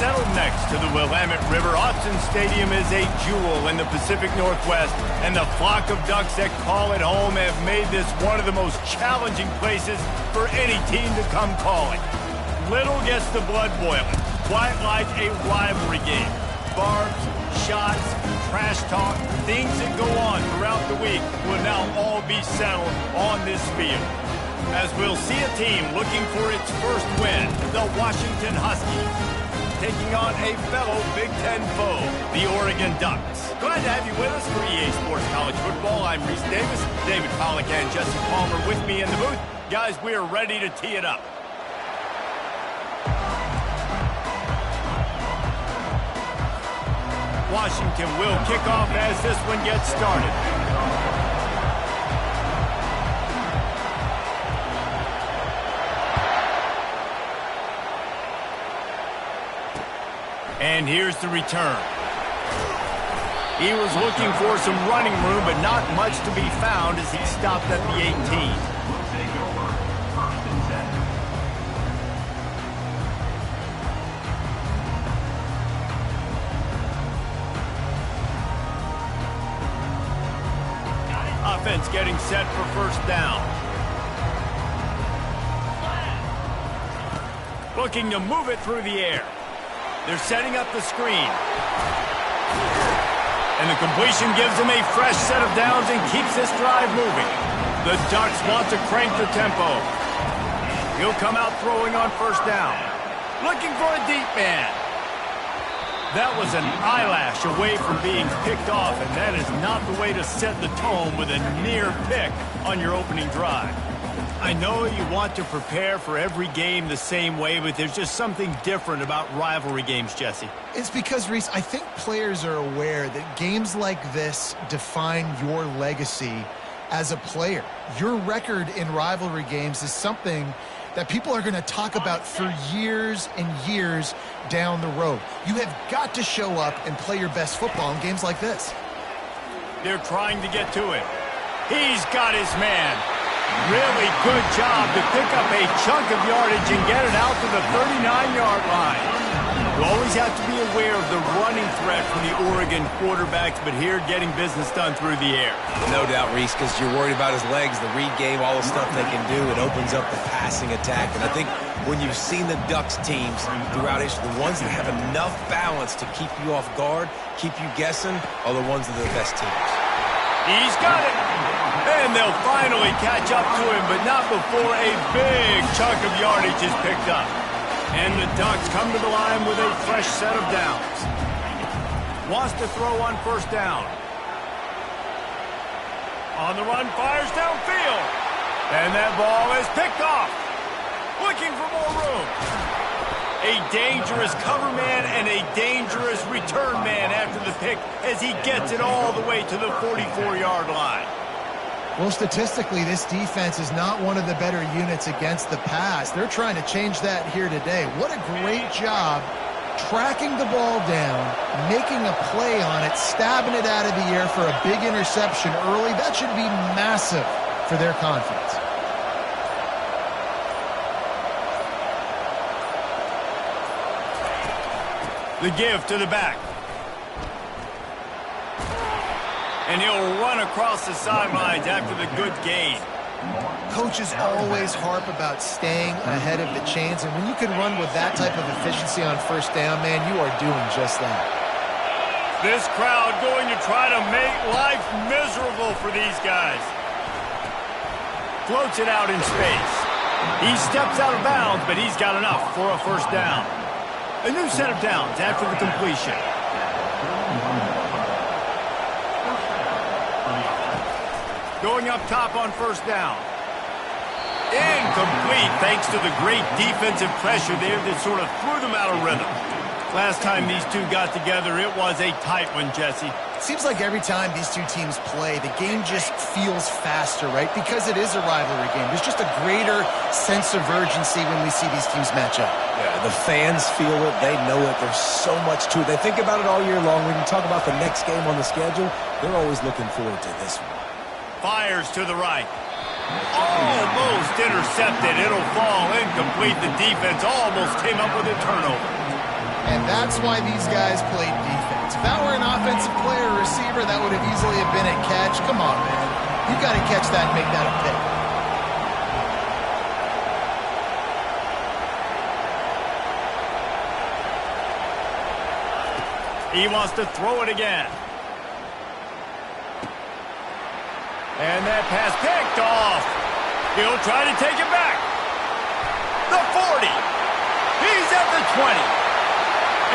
settled next to the Willamette River. Austin Stadium is a jewel in the Pacific Northwest, and the flock of Ducks that call it home have made this one of the most challenging places for any team to come calling. Little gets the blood boiling, quite like a rivalry game. Barbs, shots, trash talk, things that go on throughout the week will now all be settled on this field. As we'll see a team looking for its first win, the Washington Huskies, taking on a fellow Big Ten foe, the Oregon Ducks. Glad to have you with us for EA Sports College Football. I'm Reese Davis, David Pollack and Jesse Palmer with me in the booth. Guys, we are ready to tee it up. Washington will kick off as this one gets started. And here's the return. He was looking for some running room, but not much to be found as he stopped at the 18. Offense getting set for first down. Looking to move it through the air. They're setting up the screen. And the completion gives them a fresh set of downs and keeps this drive moving. The Ducks want to crank the tempo. He'll come out throwing on first down. Looking for a deep man. That was an eyelash away from being picked off, and that is not the way to set the tone with a near pick on your opening drive. I know you want to prepare for every game the same way, but there's just something different about rivalry games, Jesse. It's because, Reese, I think players are aware that games like this define your legacy as a player. Your record in rivalry games is something that people are going to talk about for years and years down the road. You have got to show up and play your best football in games like this. They're trying to get to it. He's got his man. Really good job to pick up a chunk of yardage and get it out to the 39-yard line. You always have to be aware of the running threat from the Oregon quarterbacks, but here getting business done through the air. No doubt, Reese, because you're worried about his legs, the read game, all the stuff they can do. It opens up the passing attack. And I think when you've seen the Ducks teams throughout history, the ones that have enough balance to keep you off guard, keep you guessing, are the ones that are the best teams. He's got it. And they'll finally catch up to him, but not before a big chunk of yardage is picked up. And the Ducks come to the line with a fresh set of downs. Wants to throw on first down. On the run, fires downfield. And that ball is picked off. Looking for more room. A dangerous cover man and a dangerous return man after the pick as he gets it all the way to the 44-yard line. Well, statistically, this defense is not one of the better units against the pass. They're trying to change that here today. What a great job tracking the ball down, making a play on it, stabbing it out of the air for a big interception early. That should be massive for their confidence. The give to the back. And he'll run across the sidelines after the good gain. Coaches always harp about staying ahead of the chains, and when you can run with that type of efficiency on first down, man, you are doing just that. This crowd going to try to make life miserable for these guys. Floats it out in space. He steps out of bounds, but he's got enough for a first down. A new set of downs after the completion. Going up top on first down. Incomplete thanks to the great defensive pressure there that sort of threw them out of rhythm. Last time these two got together, it was a tight one, Jesse. Seems like every time these two teams play, the game just feels faster, right? Because it is a rivalry game. There's just a greater sense of urgency when we see these teams match up. Yeah, the fans feel it. They know it. There's so much to it. They think about it all year long. We can talk about the next game on the schedule. They're always looking forward to this one. Fires to the right. Almost intercepted. It'll fall incomplete. The defense almost came up with a turnover. And that's why these guys played defense. If that were an offensive player or receiver, that would have easily have been a catch. Come on, man. You got to catch that and make that a pick. He wants to throw it again. And that pass picked off. He'll try to take it back. The 40. He's at the 20.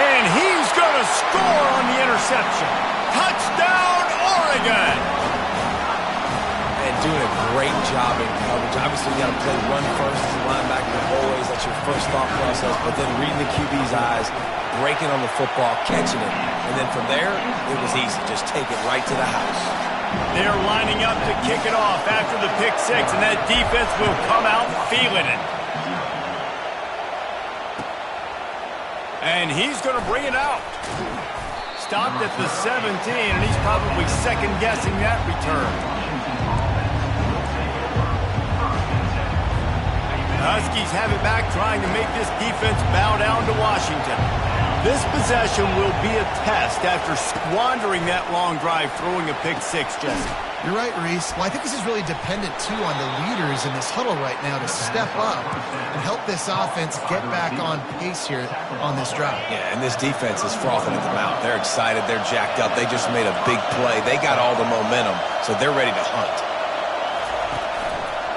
And he's going to score on the interception. Touchdown, Oregon. And doing a great job in coverage. Obviously, you got to play run first as a linebacker always. That's your first thought process. But then reading the QB's eyes, breaking on the football, catching it. And then from there, it was easy. Just take it right to the house. They're lining up to kick it off after the pick six, and that defense will come out feeling it. And he's going to bring it out. Stopped at the 17, and he's probably second-guessing that return. The Huskies have it back, trying to make this defense bow down to Washington. This possession will be a test after squandering that long drive, throwing a pick six, Jesse. You're right, Reese. Well, I think this is really dependent, too, on the leaders in this huddle right now to step up and help this offense get back on pace here on this drive. Yeah, and this defense is frothing at the mouth. They're excited. They're jacked up. They just made a big play. They got all the momentum, so they're ready to hunt.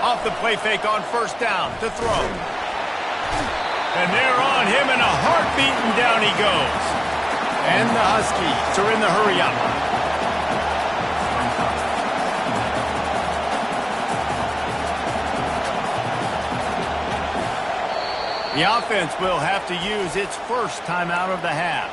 Off the play fake on first down to throw. And they're on him in a heartbeat, and down he goes. And the Huskies are in the hurry-up. The offense will have to use its first timeout of the half.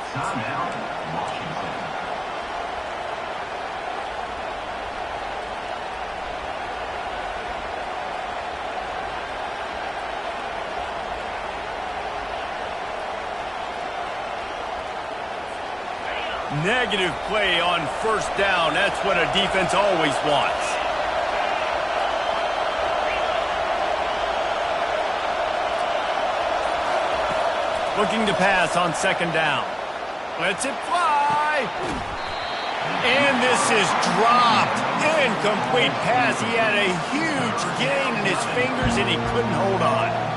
Negative play on first down. That's what a defense always wants. Looking to pass on second down. Lets it fly. And this is dropped. Incomplete pass. He had a huge gain in his fingers, and he couldn't hold on.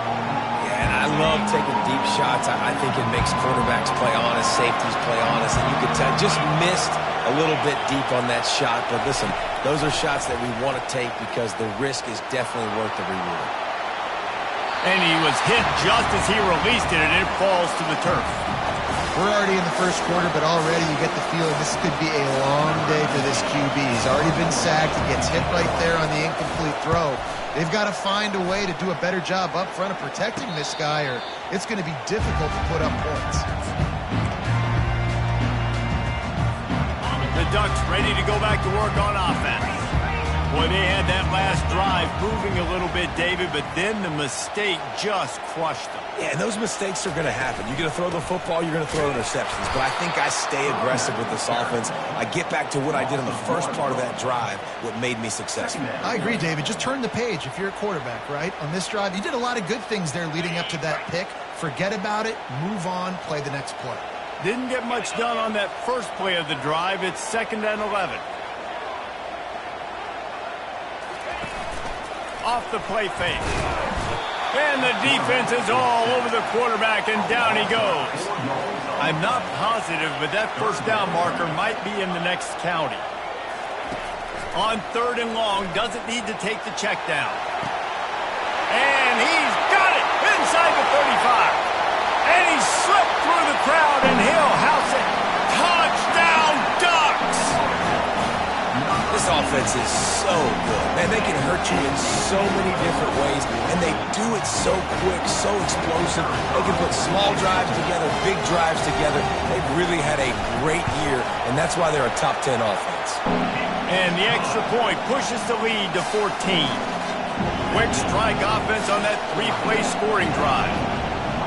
I love taking deep shots. I think it makes quarterbacks play honest, safeties play honest, and you could tell just missed a little bit deep on that shot. But listen, those are shots that we want to take because the risk is definitely worth the reward. And he was hit just as he released it, and it falls to the turf. We're already in the first quarter, but already you get the feeling this could be a long day for this QB. He's already been sacked. He gets hit right there on the incomplete throw. They've got to find a way to do a better job up front of protecting this guy, or it's going to be difficult to put up points. The Ducks ready to go back to work on offense. Boy, they had that last drive moving a little bit, David, but then the mistake just crushed them. Yeah, and those mistakes are going to happen. You're going to throw the football, you're going to throw interceptions. But I think I stay aggressive with this offense. I get back to what I did in the first part of that drive, what made me successful. I agree, David. Just turn the page if you're a quarterback, right? On this drive, you did a lot of good things there leading up to that pick. Forget about it, move on, play the next play. Didn't get much done on that first play of the drive. It's 2nd and 11. Off the play fake. And the defense is all over the quarterback, and down he goes. I'm not positive, but that first down marker might be in the next county. On 3rd and long, doesn't need to take the check down. And he's got it inside the 35. And he slipped through the crowd, and he'll house it. Touchdown, Ducks! This offense is so good. Man, they can hurt you in so many different ways, and they do it so quick, so explosive. They can put small drives together, big drives together. They've really had a great year, and that's why they're a top 10 offense. And the extra point pushes the lead to 14. Quick strike offense on that 3-play scoring drive.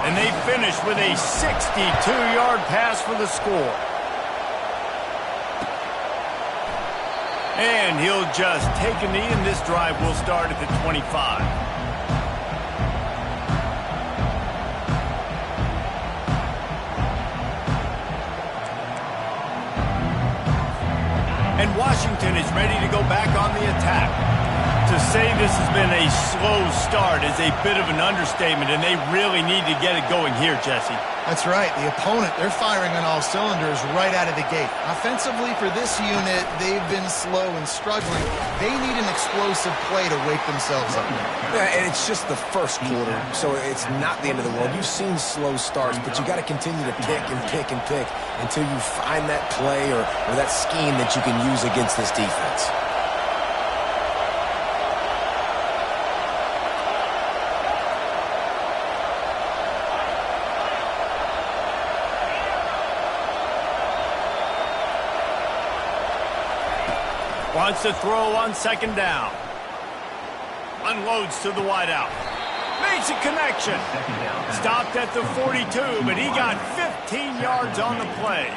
And they finish with a 62-yard pass for the score. And he'll just take a knee, and this drive will start at the 25. and Washington is ready to go back on the attack. To say this has been a slow start is a bit of an understatement, and they really need to get it going here, Jesse. That's right. The opponent, they're firing on all cylinders right out of the gate. Offensively for this unit, they've been slow and struggling. They need an explosive play to wake themselves up. Yeah, and it's just the first quarter, so it's not the end of the world. You've seen slow starts, but you got to continue to pick and pick and pick until you find that play or that scheme that you can use against this defense. Wants to throw on second down. Unloads to the wideout. Makes a connection. Stopped at the 42, but he got 15 yards on the play.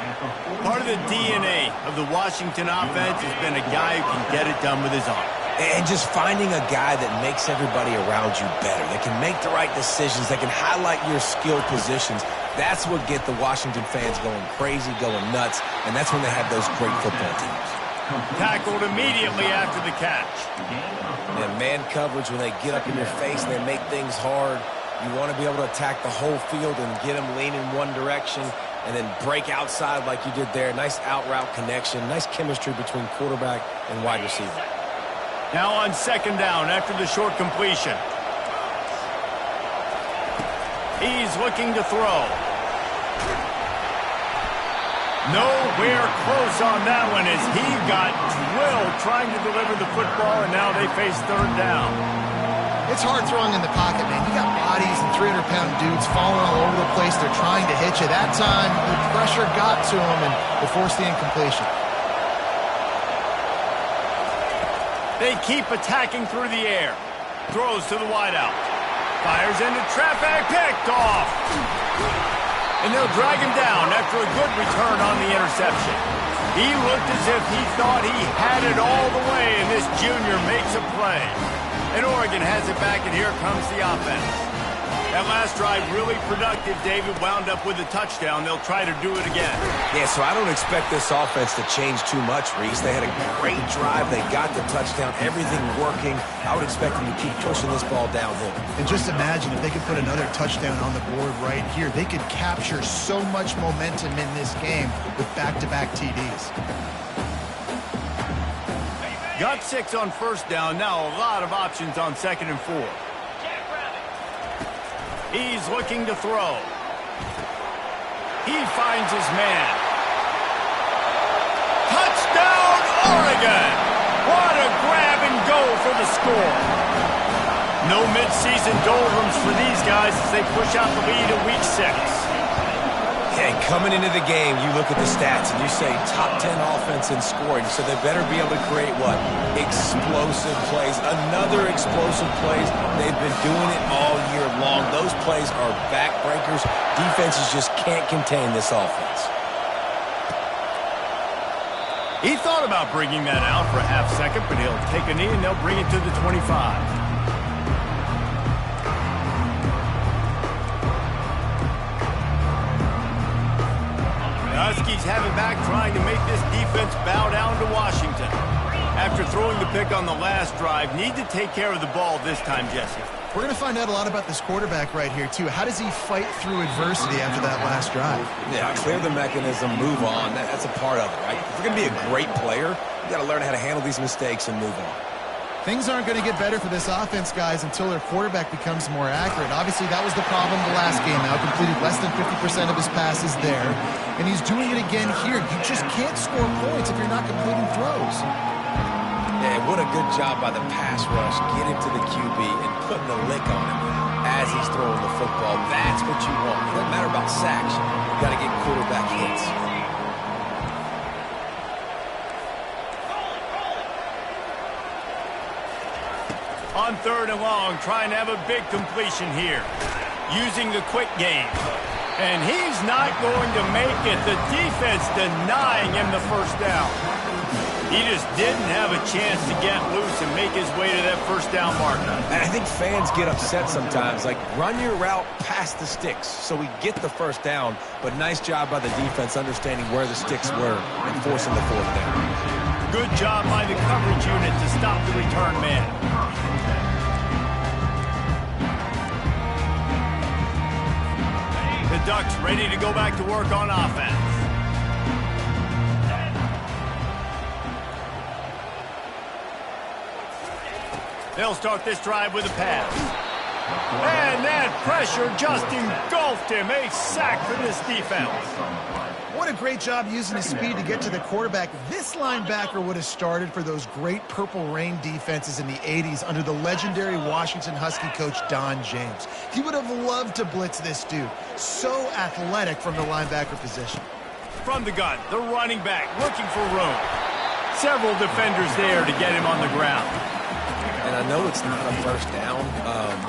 Part of the DNA of the Washington offense has been a guy who can get it done with his arm. And just finding a guy that makes everybody around you better, that can make the right decisions, that can highlight your skill positions. That's what get the Washington fans going crazy, going nuts, and that's when they have those great football teams. Tackled immediately after the catch. And man coverage, when they get up in your face and they make things hard, you want to be able to attack the whole field and get them leaning one direction and then break outside like you did there. Nice out route connection, nice chemistry between quarterback and wide receiver. Now on second down after the short completion. He's looking to throw. Nowhere close on that one as he got drilled trying to deliver the football, and now they face third down. It's hard throwing in the pocket, man. You got bodies and 300-pound dudes falling all over the place. They're trying to hit you. That time, the pressure got to him, and it forced the incompletion. They keep attacking through the air. Throws to the wideout. Fires into traffic. Picked off. And they'll drag him down after a good return on the interception. He looked as if he thought he had it all the way, and this junior makes a play. And Oregon has it back, and here comes the offense. That last drive really productive. David wound up with a touchdown. They'll try to do it again. Yeah, so I don't expect this offense to change too much, Reese. They had a great drive. They got the touchdown. Everything working. I would expect them to keep pushing this ball downhill. And just imagine if they could put another touchdown on the board right here. They could capture so much momentum in this game with back-to-back TDs. Got 6 on first down. Now a lot of options on second and 4. He's looking to throw. He finds his man. Touchdown, Oregon! What a grab and go for the score. No midseason doldrums for these guys as they push out the lead in week 6. And coming into the game, you look at the stats and you say top 10 offense in scoring, so they better be able to create what? Explosive plays. Another explosive plays. They've been doing it all year long. Those plays are backbreakers. Defenses just can't contain this offense. He thought about bringing that out for a half second, but he'll take a knee and they'll bring it to the 25. Huskies have it back, trying to make this defense bow down to Washington. After throwing the pick on the last drive, need to take care of the ball this time, Jesse. We're going to find out a lot about this quarterback right here, too. How does he fight through adversity after that last drive? Yeah, clear the mechanism, move on. That's a part of it, right? If you're going to be a great player, you got to learn how to handle these mistakes and move on. Things aren't going to get better for this offense, guys, until their quarterback becomes more accurate. Obviously, that was the problem the last game out. Completed less than 50% of his passes there. And he's doing it again here. You just can't score points if you're not completing throws. Yeah, what a good job by the pass rush. Get him to the QB and putting a lick on him as he's throwing the football. That's what you want. It doesn't matter about sacks. You got to get quarterback hits. On third and long, trying to have a big completion here. Using the quick game. And he's not going to make it. The defense denying him the first down. He just didn't have a chance to get loose and make his way to that first down marker. And I think fans get upset sometimes. Like, run your route past the sticks so we get the first down. But nice job by the defense understanding where the sticks were and forcing the fourth down. Good job by the coverage unit to stop the return man. The Ducks ready to go back to work on offense. They'll start this drive with a pass. And that pressure just engulfed him. A sack for this defense. What a great job using his speed to get to the quarterback. This linebacker would have started for those great Purple Rain defenses in the 80s under the legendary Washington Husky coach Don James. He would have loved to blitz this dude. So athletic from the linebacker position. From the gun, the running back looking for room. Several defenders there to get him on the ground. And I know it's not a first down,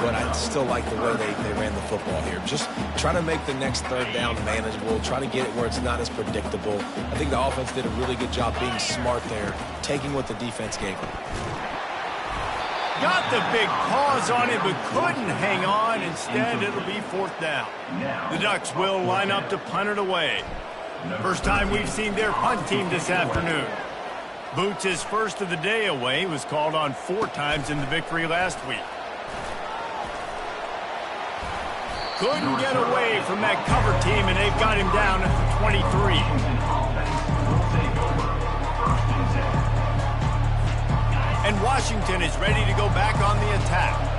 but I still like the way they ran the football here. Just try to make the next third down manageable, try to get it where it's not as predictable. I think the offense did a really good job being smart there, taking what the defense gave them. Got the big paws on it, but couldn't hang on. Instead, it'll be fourth down. The Ducks will line up to punt it away. First time we've seen their punt team this afternoon. Boots' first of the day away was called on 4 times in the victory last week. Couldn't get away from that cover team, and they've got him down at the 23. And Washington is ready to go back on the attack.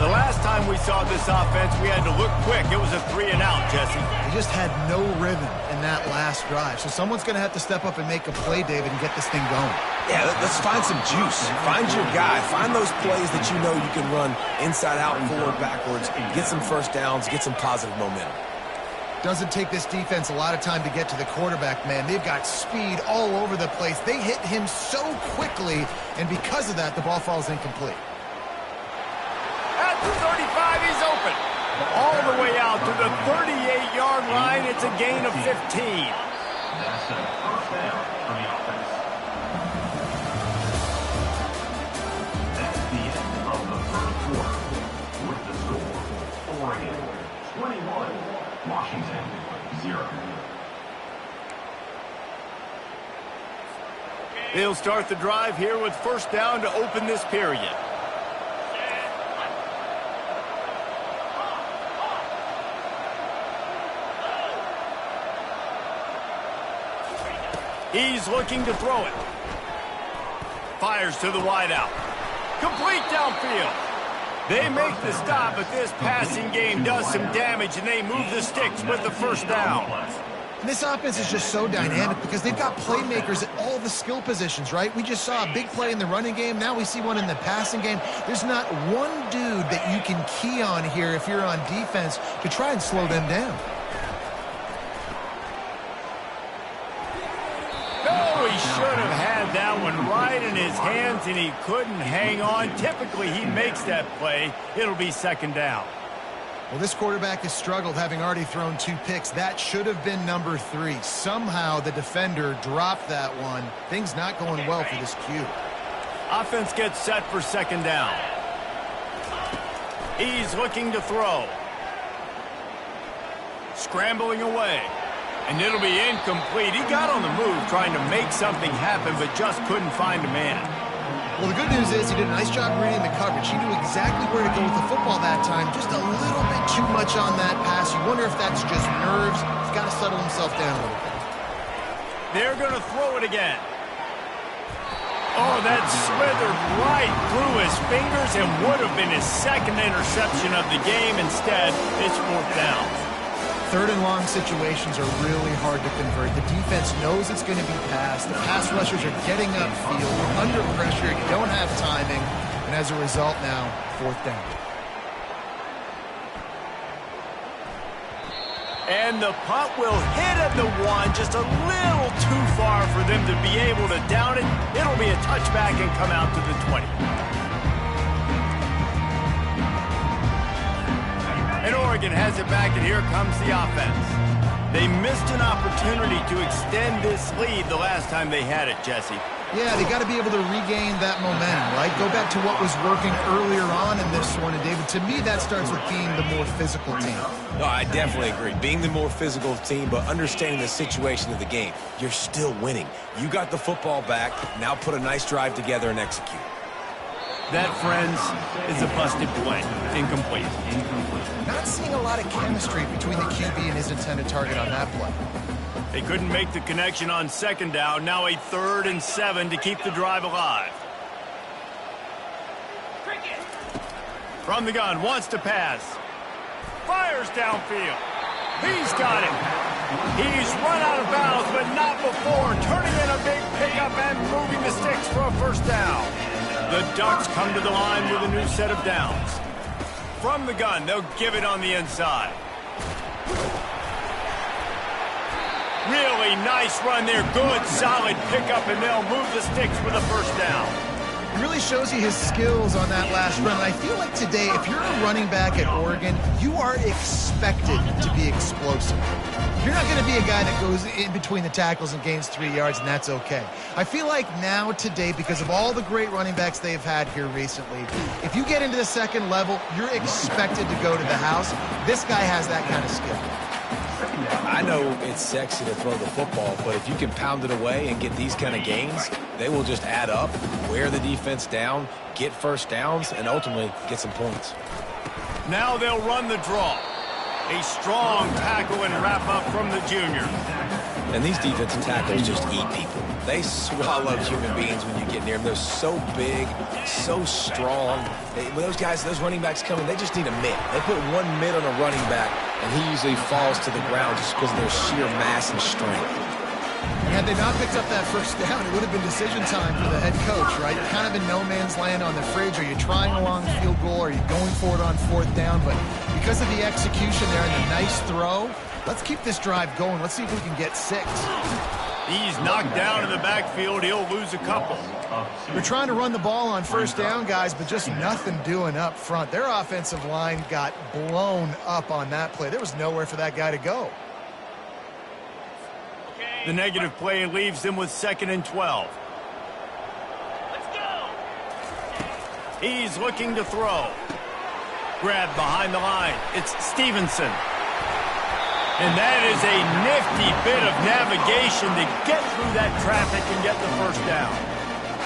The last time we saw this offense, we had to look quick. It was a 3-and-out, Jesse. They just had no rhythm in that last drive. So someone's going to have to step up and make a play, David, and get this thing going. Yeah, let's find some juice. Find your guy. Find those plays that you know you can run inside out, forward, backwards, get some first downs, get some positive momentum. Doesn't take this defense a lot of time to get to the quarterback, man. They've got speed all over the place. They hit him so quickly, and because of that, the ball falls incomplete. At the 35, he's open. All the way out to the 38-yard line. It's a gain of 15. That's a first down for the offense. That's the end of the first quarter. With the score, Oregon 21, Washington 0. They'll start the drive here with first down to open this period. He's looking to throw it. Fires to the wideout. Complete downfield. They make the stop, but this passing game does some damage, and they move the sticks with the first down. And this offense is just so dynamic because they've got playmakers at all the skill positions, right? We just saw a big play in the running game. Now we see one in the passing game. There's not one dude that you can key on here if you're on defense to try and slow them down. He should have had that one right in his hands, and he couldn't hang on. Typically, he makes that play. It'll be second down. Well, this quarterback has struggled, having already thrown 2 picks. That should have been number 3. Somehow the defender dropped that one. Things not going well for this Q. Offense gets set for second down. He's looking to throw. Scrambling away. And it'll be incomplete. He got on the move trying to make something happen, but just couldn't find a man. Well, the good news is he did a nice job reading the coverage. He knew exactly where to go with the football that time. Just a little bit too much on that pass. You wonder if that's just nerves. He's got to settle himself down a little bit. They're going to throw it again. Oh, that slithered right through his fingers and would have been his second interception of the game. Instead, it's fourth down. Third and long situations are really hard to convert. The defense knows it's going to be passed. The pass rushers are getting upfield. You're under pressure. You don't have timing. And as a result now, fourth down. And the punt will hit at the 1, just a little too far for them to be able to down it. It'll be a touchback and come out to the 20. And Oregon has it back, and here comes the offense. They missed an opportunity to extend this lead the last time they had it, Jesse. Yeah, they got to be able to regain that momentum, right? Go back to what was working earlier on in this one. And, David, to me, that starts with being the more physical team. No, I definitely agree. Being the more physical team, but understanding the situation of the game, you're still winning. You got the football back. Now put a nice drive together and execute. That, friends, is a busted play. Incomplete. Not seeing a lot of chemistry between the QB and his intended target on that play. They couldn't make the connection on second down. Now a 3rd and 7 to keep the drive alive. From the gun, wants to pass. Fires downfield. He's got it. He's run out of bounds, but not before. Turning in a big pickup and moving the sticks for a first down. The Ducks come to the line with a new set of downs. From the gun, they'll give it on the inside. Really nice run there. Good, solid pickup, and they'll move the sticks for the first down. It really shows you his skills on that last run. And I feel like today, if you're a running back at Oregon, you are expected to be explosive. You're not going to be a guy that goes in between the tackles and gains 3 yards, and that's okay. I feel like now today, because of all the great running backs they've had here recently, if you get into the second level, you're expected to go to the house. This guy has that kind of skill. I know it's sexy to throw the football, but if you can pound it away and get these kind of gains, they will just add up, wear the defense down, get first downs, and ultimately get some points. Now they'll run the draw. A strong tackle and wrap up from the junior. And these defensive tackles just eat people. They swallow human beings when you get near them. They're so big, so strong. When those guys, those running backs come in, they just need a mid. They put one mid on a running back, and he usually falls to the ground just because of their sheer mass and strength. And had they not picked up that first down, it would have been decision time for the head coach, right? You're kind of in no man's land on the fridge. Are you trying a long field goal? Are you going for it on 4th down? But because of the execution there and the nice throw, let's keep this drive going. Let's see if we can get 6. He's knocked down in the backfield. He'll lose a couple. They're trying to run the ball on first down, guys, but just nothing doing up front. Their offensive line got blown up on that play. There was nowhere for that guy to go. The negative play leaves them with 2nd and 12. Let's go. He's looking to throw. Grabbed behind the line. It's Stevenson. And that is a nifty bit of navigation to get through that traffic and get the first down.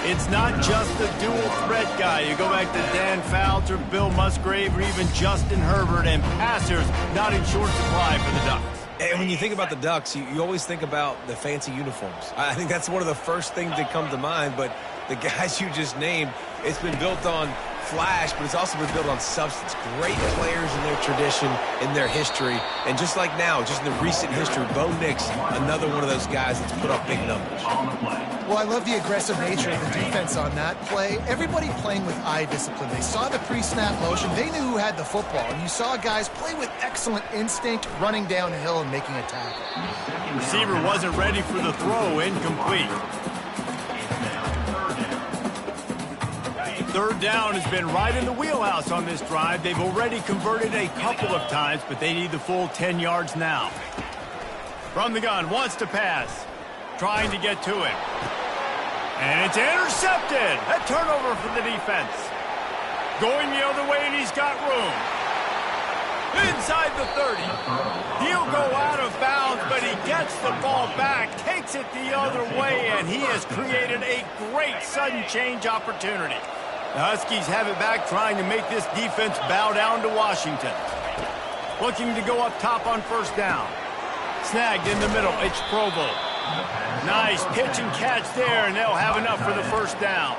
It's not just the dual threat guy. You go back to Dan Fouts or Bill Musgrave or even Justin Herbert, and passers not in short supply for the Ducks. And when you think about the Ducks, you always think about the fancy uniforms. I think that's one of the first things that come to mind, but the guys you just named, it's been built on flash, but it's also been built on substance. Great players in their tradition, in their history, and just like now, just in the recent history, Bo Nix, another one of those guys that's put up big numbers. Well, I love the aggressive nature of the defense on that play. Everybody playing with eye discipline. They saw the pre-snap motion. They knew who had the football, and you saw guys play with excellent instinct, running downhill and making a tackle. Receiver wasn't ready for the throw. Incomplete. 3rd down has been right in the wheelhouse on this drive. They've already converted a couple of times, but they need the full 10 yards now. From the gun, wants to pass. Trying to get to it. And it's intercepted. A turnover for the defense. Going the other way, and he's got room. Inside the 30. He'll go out of bounds, but he gets the ball back, takes it the other way, and he has created a great sudden change opportunity. The Huskies have it back, trying to make this defense bow down to Washington. Looking to go up top on first down. Snagged in the middle. It's Provo. Nice pitch and catch there, and they'll have enough for the first down.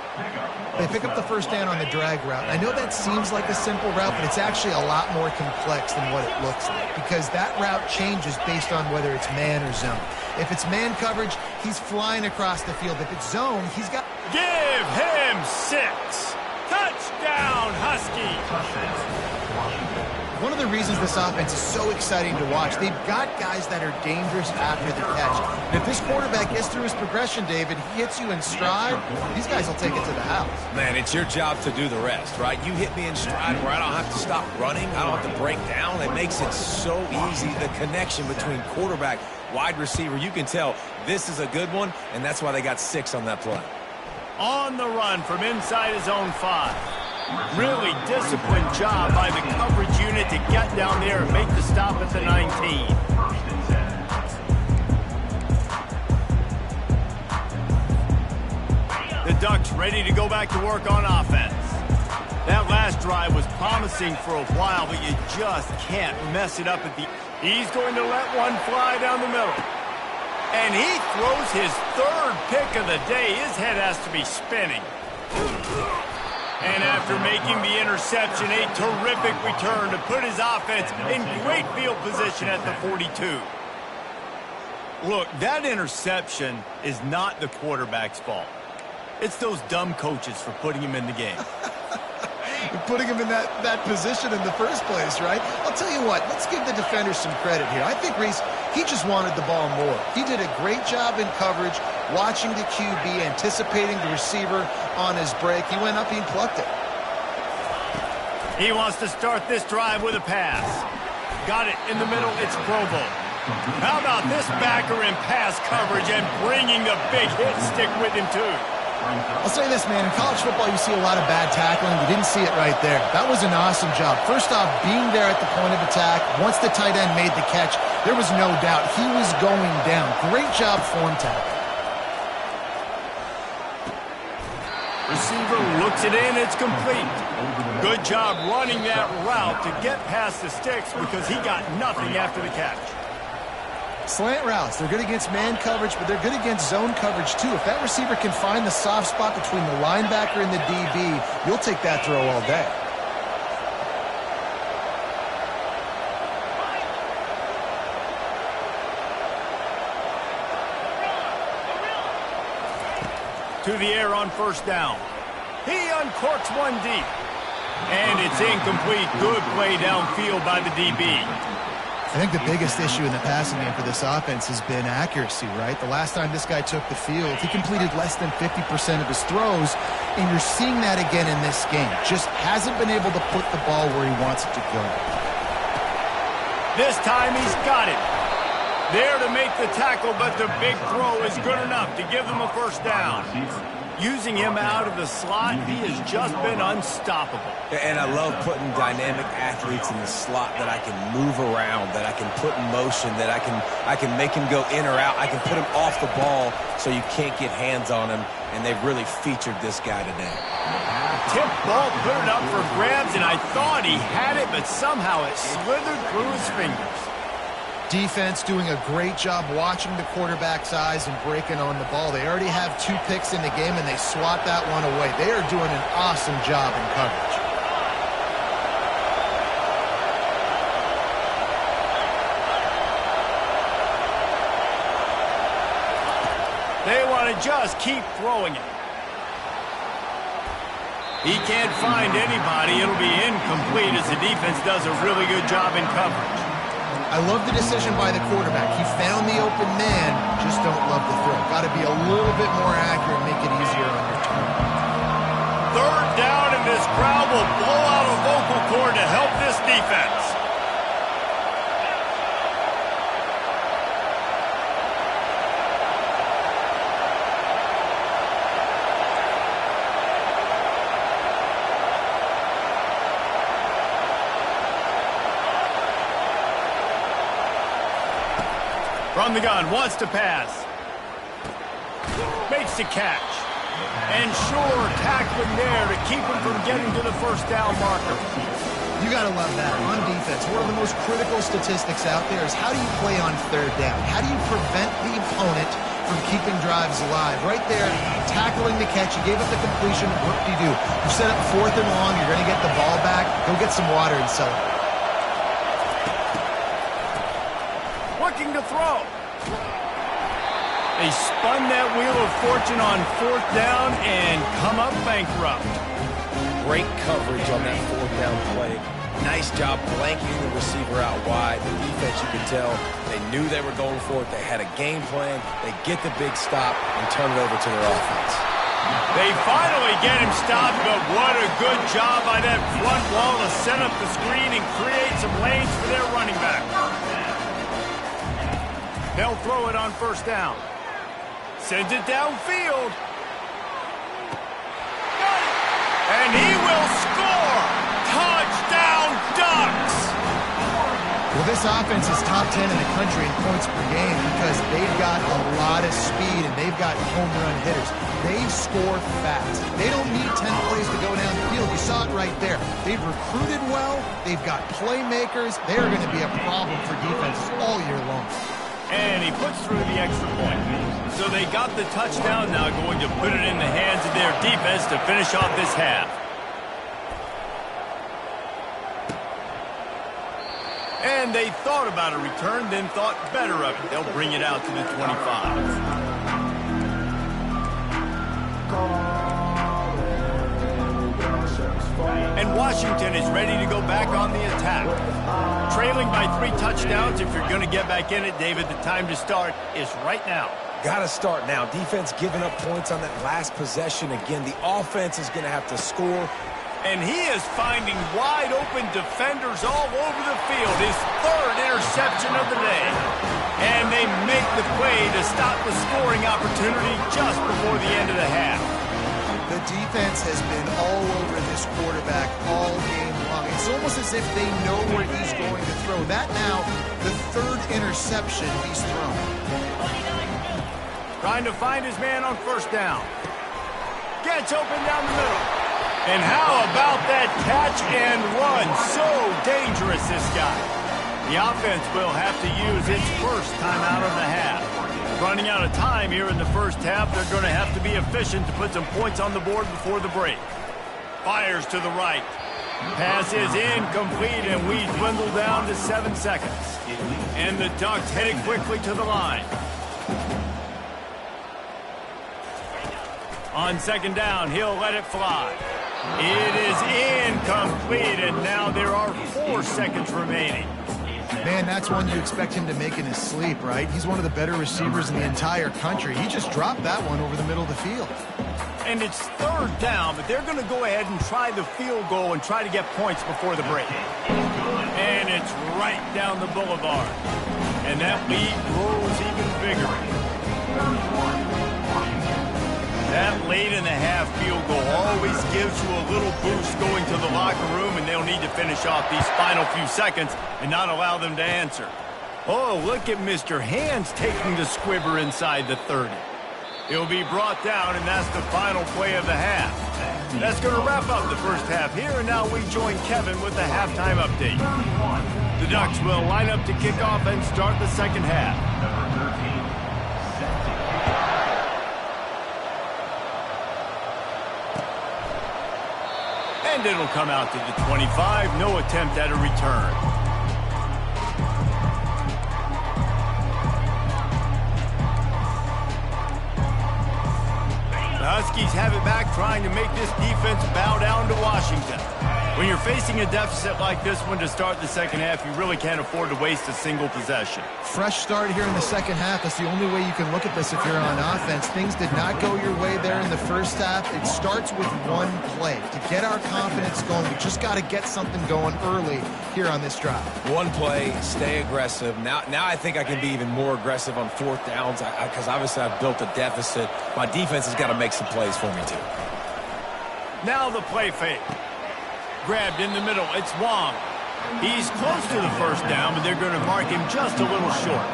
They pick up the first down on the drag route. I know that seems like a simple route, but it's actually a lot more complex than what it looks like, because that route changes based on whether it's man or zone. If it's man coverage, he's flying across the field. If it's zone, he's got... Give him 6. Touchdown, Huskies. One of the reasons this offense is so exciting to watch, they've got guys that are dangerous after the catch. And if this quarterback gets through his progression, David, he hits you in stride, these guys will take it to the house. Man, it's your job to do the rest, right? You hit me in stride where I don't have to stop running. I don't have to break down. It makes it so easy. The connection between quarterback, wide receiver, you can tell this is a good one, and that's why they got 6 on that play. On the run from inside his own 5. Really disciplined job by the coverage unit to get down there and make the stop at the 19. The Ducks ready to go back to work on offense. That last drive was promising for a while, but you just can't mess it up at the... He's going to let one fly down the middle. And he throws his third pick of the day. His head has to be spinning. And after making the interception, a terrific return to put his offense in great field position at the 42. Look, that interception is not the quarterback's fault. It's those dumb coaches for putting him in the game. Putting him in that position in the first place, right? I'll tell you what, let's give the defenders some credit here. I think Reese, he just wanted the ball more. He did a great job in coverage, watching the QB, anticipating the receiver on his break. He went up, he plucked it. He wants to start this drive with a pass. Got it in the middle, it's Provo. How about this backer in pass coverage and bringing the big hit stick with him too? I'll say this, man. In college football, you see a lot of bad tackling. You didn't see it right there. That was an awesome job. First off, being there at the point of attack. Once the tight end made the catch, there was no doubt he was going down. Great job form tackle. Receiver looks it in. It's complete. Good job running that route to get past the sticks because he got nothing after the catch. Slant routes, they're good against man coverage, but they're good against zone coverage too. If that receiver can find the soft spot between the linebacker and the DB, you'll take that throw all day. To the air on first down. He uncorks one deep. And it's incomplete. Good play downfield by the DB. I think the biggest issue in the passing game for this offense has been accuracy, right? The last time this guy took the field, he completed less than 50% of his throws, and you're seeing that again in this game. Just hasn't been able to put the ball where he wants it to go. This time he's got it. There to make the tackle, but the big throw is good enough to give them a first down. Using him out of the slot, he has just been unstoppable. And I love putting dynamic athletes in the slot that I can move around, that I can put in motion, that I can make him go in or out. I can put him off the ball so you can't get hands on him, and they've really featured this guy today. Tip ball, put it up for grabs, and I thought he had it, but somehow it slithered through his fingers. Defense doing a great job watching the quarterback's eyes and breaking on the ball. They already have 2 picks in the game, and they swat that one away. They are doing an awesome job in coverage. They want to just keep throwing it. He can't find anybody. It'll be incomplete as the defense does a really good job in coverage. I love the decision by the quarterback. He found the open man, just don't love the throw. Got to be a little bit more accurate, make it easier on your turn. Third down, and this crowd will blow out a vocal cord to help this defense. From the gun, wants to pass. Makes the catch. And sure, tackling there to keep him from getting to the first down marker. You got to love that. On defense, one of the most critical statistics out there is how do you play on third down? How do you prevent the opponent from keeping drives alive? Right there, tackling the catch. You gave up the completion. What do? You set up 4th and long. You're going to get the ball back. Go get some water and celebrate. Looking to throw. They spun that wheel of fortune on 4th down and come up bankrupt. Great coverage on that 4th down play. Nice job blanketing the receiver out wide. The defense, you could tell, they knew they were going for it. They had a game plan. They get the big stop and turn it over to their offense. They finally get him stopped, but what a good job by that front wall to set up the screen and create some lanes for their running back. They'll throw it on first down. Sends it downfield. Got it. And he will score. Well, this offense is top 10 in the country in points per game because they've got a lot of speed and they've got home run hitters. They score fast. They don't need 10 plays to go down the field. You saw it right there. They've recruited well. They've got playmakers. They are going to be a problem for defenses all year long. And he puts through the extra point. So they got the touchdown, now going to put it in the hands of their defense to finish off this half. And they thought about a return, then thought better of it. They'll bring it out to the 25. And Washington is ready to go back on the attack. Trailing by 3 touchdowns, if you're going to get back in it, David, the time to start is right now. Got to start now. Defense giving up points on that last possession. Again, the offense is going to have to score. And he is finding wide open defenders all over the field. His 3rd interception of the day. And they make the play to stop the scoring opportunity just before the end of the half. The defense has been all over this quarterback all game long. It's almost as if they know where he's going to throw. That now, the 3rd interception he's thrown. Trying to find his man on 1st down. Gets open down the middle. And how about that catch and run? So dangerous, this guy. The offense will have to use its 1st timeout of the half. Running out of time here in the 1st half, they're going to have to be efficient to put some points on the board before the break. Fires to the right. Pass is incomplete, and we dwindle down to 7 seconds. And the Ducks headed quickly to the line. On 2nd down, he'll let it fly. It is incomplete, and now there are 4 seconds remaining. Man, that's one you expect him to make in his sleep, right? He's one of the better receivers in the entire country. He just dropped that one over the middle of the field. And it's 3rd down, but they're going to go ahead and try the field goal and try to get points before the break. And it's right down the boulevard. And that lead grows even bigger. That late-in-the-half field goal always gives you a little boost going to the locker room, and they'll need to finish off these final few seconds and not allow them to answer. Oh, look at Mr. Hands taking the squibber inside the 30. He'll be brought down, and that's the final play of the half. That's going to wrap up the 1st half here, and now we join Kevin with the halftime update. The Ducks will line up to kick off and start the 2nd half. And it'll come out to the 25. No attempt at a return. The Huskies have it back, trying to make this defense bow down to Washington. When you're facing a deficit like this one to start the 2nd half, you really can't afford to waste a single possession. Fresh start here in the 2nd half. That's the only way you can look at this if you're on offense. Things did not go your way there in the 1st half. It starts with one play. To get our confidence going, we just got to get something going early here on this drive. One play, stay aggressive. Now I think I can be even more aggressive on 4th downs because obviously I've built a deficit. My defense has got to make some plays for me too. Now the play fake. Grabbed in the middle, it's Wong. He's close to the 1st down, but they're going to mark him just a little short.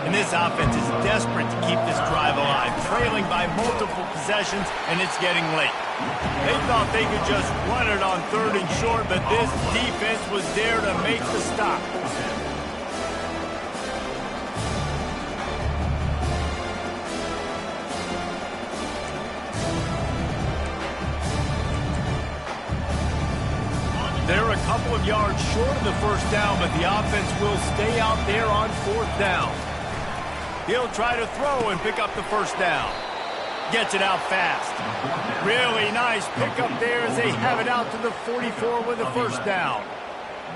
And this offense is desperate to keep this drive alive, trailing by multiple possessions, and it's getting late. They thought they could just run it on 3rd and short, but this defense was there to make the stop. They're a couple of yards short of the 1st down, but the offense will stay out there on 4th down. He'll try to throw and pick up the 1st down. Gets it out fast. Really nice pickup there as they have it out to the 44 with the 1st down.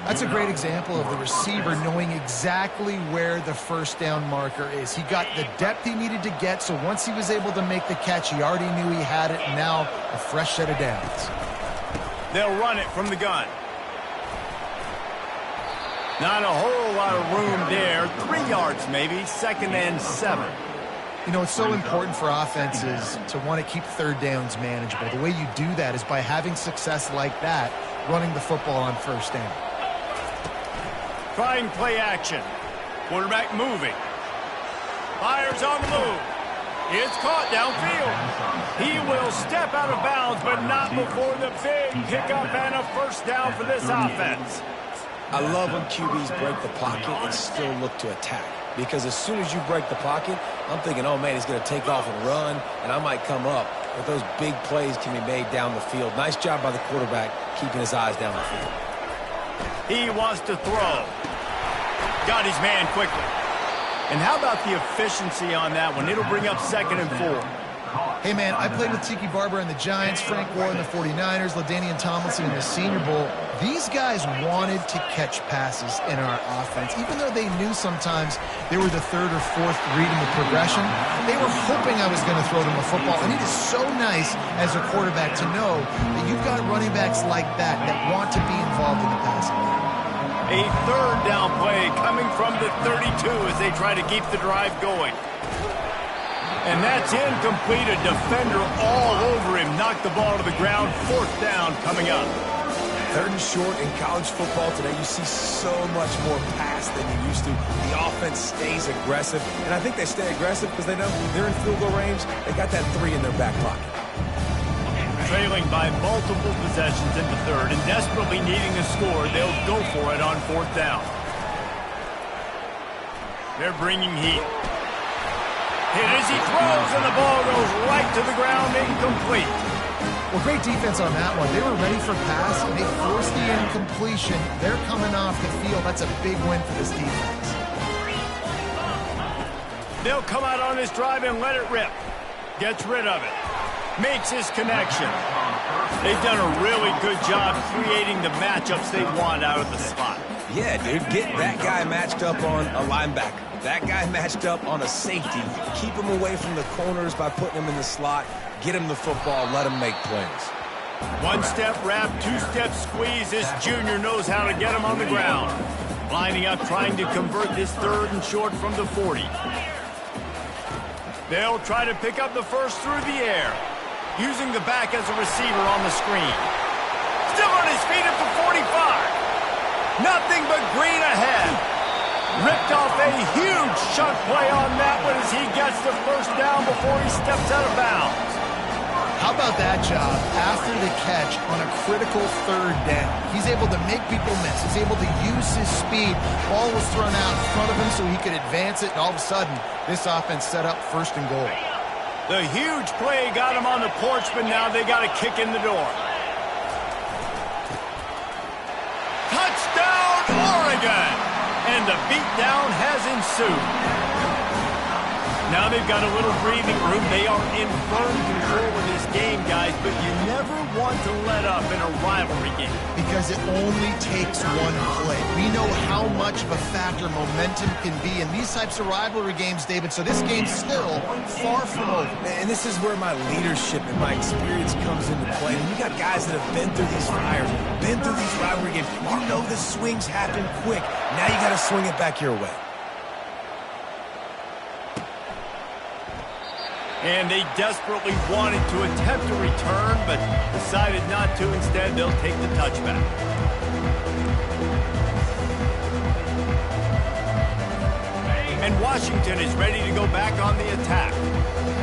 That's a great example of the receiver knowing exactly where the 1st down marker is. He got the depth he needed to get, so once he was able to make the catch, he already knew he had it, and now a fresh set of downs. They'll run it from the gun. Not a whole lot of room there. 3 yards maybe, 2nd and 7. You know, it's so important for offenses to want to keep 3rd downs manageable. The way you do that is by having success like that, running the football on 1st down. Trying play action. Quarterback moving. Fires on the move. It's caught downfield. He will step out of bounds, but not before the big pickup and a first down for this offense. I love when QBs break the pocket and still look to attack. Because as soon as you break the pocket, I'm thinking, oh, man, he's going to take off and run, and I might come up. But those big plays can be made down the field. Nice job by the quarterback keeping his eyes down the field. He wants to throw. Got his man quickly. And how about the efficiency on that one? It'll bring up 2nd and 4. Hey, man, I played with Tiki Barber and the Giants, Frank Gore and the 49ers, LaDainian Tomlinson in the Senior Bowl. These guys wanted to catch passes in our offense. Even though they knew sometimes they were the 3rd or 4th reading the progression, they were hoping I was going to throw them a football. And it is so nice as a quarterback to know that you've got running backs like that want to be involved in the passing game. A 3rd down play coming from the 32 as they try to keep the drive going. And that's incomplete. A defender all over him. Knocked the ball to the ground. 4th down coming up. 3rd and short in college football today, you see so much more pass than you used to. The offense stays aggressive, and I think they stay aggressive because they know they're in field goal range. They got that 3 in their back pocket. Trailing by multiple possessions in the 3rd and desperately needing a score, they'll go for it on 4th down. They're bringing heat. Hit as he throws, and the ball goes right to the ground, incomplete. Well, great defense on that one. They were ready for pass, and they forced the incompletion. They're coming off the field. That's a big win for this defense. They'll come out on this drive and let it rip. Gets rid of it. Makes his connection. They've done a really good job creating the matchups they want out of the slot. Yeah, dude, get that guy matched up on a linebacker. That guy matched up on a safety. Keep him away from the corners by putting him in the slot. Get him the football. Let him make plays. 1-step wrap, 2-step squeeze. This junior knows how to get him on the ground. Lining up, trying to convert this 3rd and short from the 40. They'll try to pick up the first through the air. Using the back as a receiver on the screen. Still on his feet at the 45. Nothing but green ahead. Ripped off a huge chunk play on that one as he gets the first down before he steps out of bounds. How about that job after the catch on a critical 3rd down? He's able to make people miss. He's able to use his speed. Ball was thrown out in front of him so he could advance it, and all of a sudden, this offense set up 1st and goal. The huge play got him on the porch, but now they got a kick in the door. Touchdown, Oregon! And the beatdown has ensued. Now they've got a little breathing room. They are in firm control of this game, guys, but you never want to let up in a rivalry game. Because it only takes one play. We know how much of a factor momentum can be in these types of rivalry games, David, so this game's still far from over. And this is where my leadership and my experience comes into play. And you got guys that have been through these fires, been through these rivalry games. You know the swings happen quick. Now you got to swing it back your way. And they desperately wanted to attempt a return, but decided not to. Instead, they'll take the touchback. And Washington is ready to go back on the attack.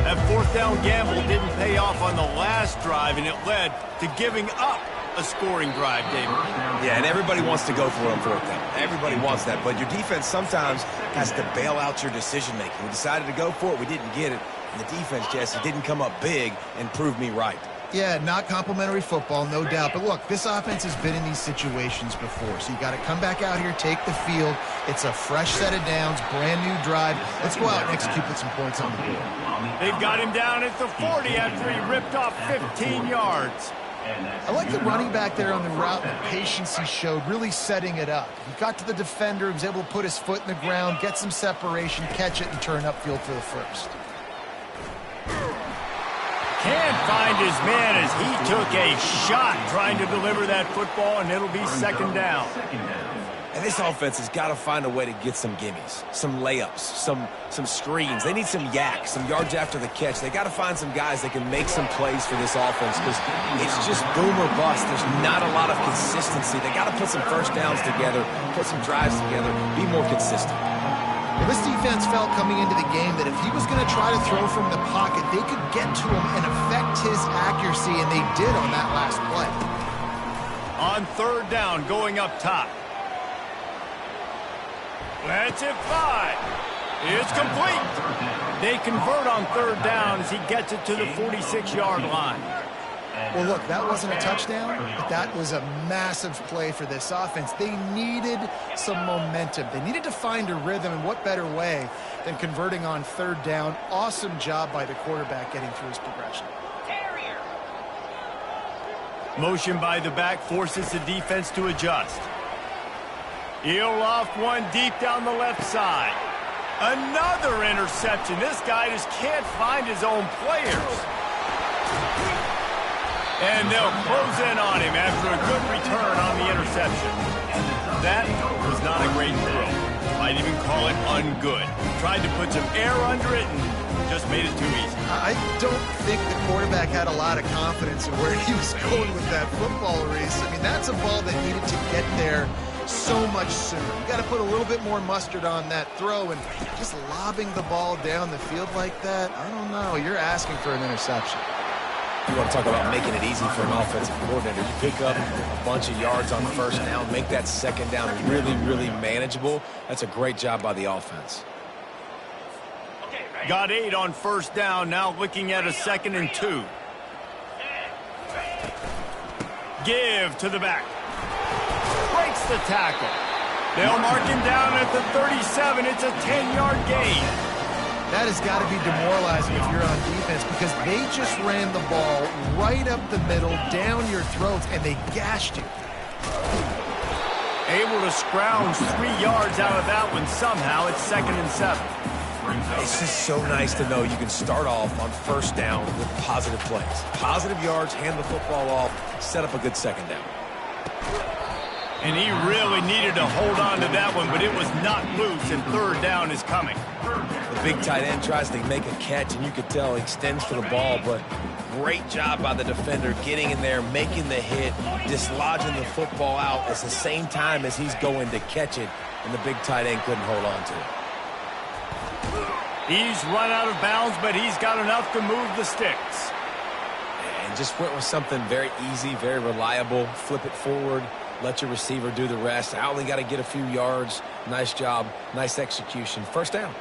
That 4th down gamble didn't pay off on the last drive, and it led to giving up a scoring drive, David. Yeah, and everybody wants to go for it on 4th down. Everybody wants that, but your defense sometimes has to bail out your decision-making. We decided to go for it. We didn't get it. And the defense, Jesse, didn't come up big and prove me right. Yeah, not complimentary football, no doubt. But look, this offense has been in these situations before. So you got to come back out here, take the field. It's a fresh set of downs, brand new drive. Let's go out and execute, put some points on the board. They've got him down at the 40 after he ripped off 15 yards. I like the running back there on the route, the patience he showed, really setting it up. He got to the defender, he was able to put his foot in the ground, get some separation, catch it, and turn upfield for the first. Can't find his man as he took a shot trying to deliver that football, and it'll be 2nd down. And this offense has got to find a way to get some gimmies, some layups, some screens. They need some yak, some yards after the catch. They got to find some guys that can make some plays for this offense because it's just boom or bust. There's not a lot of consistency. They got to put some first downs together, put some drives together, be more consistent. Well, this defense felt coming into the game that if he was going to try to throw from the pocket, they could get to him and affect his accuracy, and they did on that last play. On third down, going up top. That's it, 5. It's complete. They convert on third down as he gets it to the 46-yard line. Well, look, that wasn't a touchdown, but that was a massive play for this offense. They needed some momentum. They needed to find a rhythm, and what better way than converting on third down. Awesome job by the quarterback getting through his progression. Motion by the back forces the defense to adjust. He'll loft one deep down the left side. Another interception. This guy just can't find his own players. And they'll close in on him after a good return on the interception. That was not a great throw. Might even call it ungood. Tried to put some air under it and just made it too easy. I don't think the quarterback had a lot of confidence in where he was going with that football, Reese. I mean, that's a ball that needed to get there so much sooner. You got to put a little bit more mustard on that throw, and just lobbing the ball down the field like that, I don't know. You're asking for an interception. You want to talk about making it easy for an offensive coordinator. You pick up a bunch of yards on first down, make that second down really, really manageable. That's a great job by the offense. Got 8 on first down, now looking at a 2nd and 2. Give to the back. Breaks the tackle. They'll mark him down at the 37. It's a 10-yard gain. That has got to be demoralizing if you're on defense because they just ran the ball right up the middle, down your throats, and they gashed you. Able to scrounge 3 yards out of that one somehow. It's 2nd and 7. It's just so nice to know you can start off on first down with positive plays. Positive yards, hand the football off, set up a good second down. And he really needed to hold on to that one, but it was not loose, and third down is coming. The big tight end tries to make a catch, and you could tell he extends for the ball, but great job by the defender getting in there, making the hit, dislodging the football out at the same time as he's going to catch it, and the big tight end couldn't hold on to it. He's run out of bounds, but he's got enough to move the sticks. And just went with something very easy, very reliable. Flip it forward, let your receiver do the rest. I only got to get a few yards. Nice job, nice execution. First down.